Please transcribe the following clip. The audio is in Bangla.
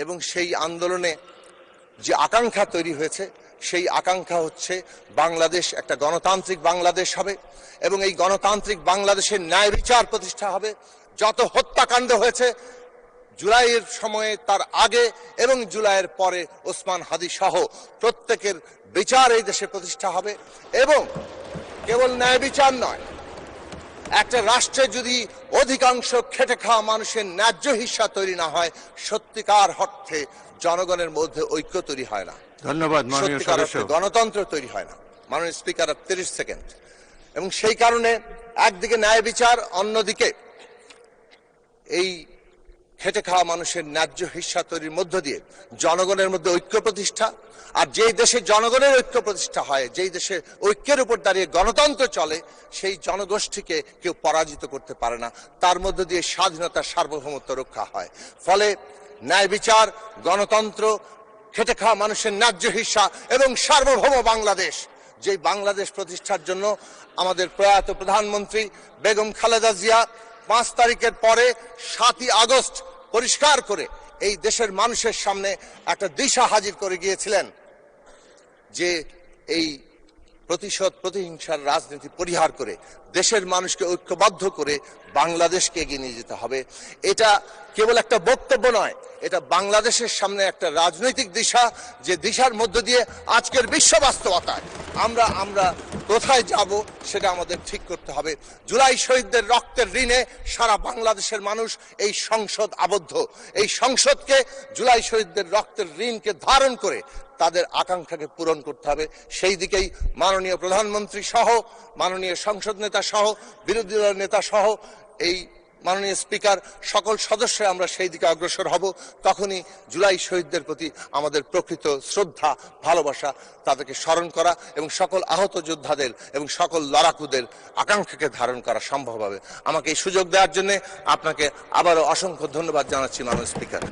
এবং সেই আন্দোলনে যে আকাঙ্ক্ষা তৈরি হয়েছে সেই আকাঙ্ক্ষা হচ্ছে বাংলাদেশ একটা গণতান্ত্রিক বাংলাদেশ হবে এবং এই গণতান্ত্রিক বাংলাদেশের ন্যায় বিচার প্রতিষ্ঠা হবে। যত হত্যাকাণ্ড হয়েছে জুলাইয়ের সময়ে, তার আগে এবং জুলাইয়ের পরে ওসমান হাদি সহ প্রত্যেকের বিচার এই দেশে প্রতিষ্ঠা হবে। এবং কেবল ন্যায় বিচার নয়, একটা রাষ্ট্রে যদি অধিকাংশ খেটে খাওয়া মানুষের ন্যায্য হিস্সা তৈরি না হয়, সত্যিকার অর্থে জনগণের মধ্যে ঐক্য তৈরি হয় না। ধন্যবাদ। সত্যিকার অর্থে গণতন্ত্র তৈরি হয় না। মাননীয় স্পিকার, 30 সেকেন্ড। এবং সেই কারণে একদিকে ন্যায় বিচার, অন্যদিকে এই খেটে খাওয়া মানুষের ন্যায্য হিস্সা তৈরির মধ্য দিয়ে জনগণের মধ্যে ঐক্য প্রতিষ্ঠা। আর যেই দেশে জনগণের ঐক্য প্রতিষ্ঠা হয়, যেই দেশে ঐক্যের উপর দাঁড়িয়ে গণতন্ত্র চলে, সেই জনগোষ্ঠীকে কেউ পরাজিত করতে পারে না। তার মধ্য দিয়ে স্বাধীনতার সার্বভৌমত্ব রক্ষা হয়। ফলে ন্যায় বিচার, গণতন্ত্র, খেটে খাওয়া মানুষের ন্যায্য হিস্সা এবং সার্বভৌম বাংলাদেশ, যেই বাংলাদেশ প্রতিষ্ঠার জন্য আমাদের প্রয়াত প্রধানমন্ত্রী বেগম খালেদা জিয়া 5 তারিখের পরে 7ই আগস্ট পরিষ্কার করে এই দেশের মানুষের সামনে একটা দিশা হাজির করে গিয়েছিলেন যে এই প্রতিশোধ প্রতিহিংসার রাজনীতি পরিহার করে দেশের মানুষকে ঐক্যবদ্ধ করে বাংলাদেশকে এগিয়ে নিয়ে যেতে হবে। এটা কেবল একটা বক্তব্য নয়, এটা বাংলাদেশের সামনে একটা রাজনৈতিক দিশা, যে দিশার মধ্য দিয়ে আজকের বিশ্ব বাস্তবতায় আমরা কোথায় যাব সেটা আমাদের ঠিক করতে হবে। জুলাই শহীদদের রক্তের ঋণে সারা বাংলাদেশের মানুষ এই সংসদ আবদ্ধ। এই সংসদকে জুলাই শহীদদের রক্তের ঋণকে ধারণ করে তাদের আকাঙ্ক্ষাকে পূরণ করতে হবে। সেই দিকেই মাননীয় প্রধানমন্ত্রী সহ, মাননীয় সংসদ নেতা সহ, বিরোধী দলের নেতা সহ, এই মাননীয় স্পিকার, সকল সদস্য আমরা সেই দিকে অগ্রসর হব। তখনই জুলাই শহীদদের প্রতি আমাদের প্রকৃত শ্রদ্ধা, ভালোবাসা, তাদেরকে স্মরণ করা এবং সকল আহত যোদ্ধাদের এবং সকল লড়াকুদের আকাঙ্ক্ষাকে ধারণ করা সম্ভব হবে। আমাকে এই সুযোগ দেওয়ার জন্য আপনাকে আবারও অসংখ্য ধন্যবাদ জানাচ্ছি মাননীয় স্পিকার।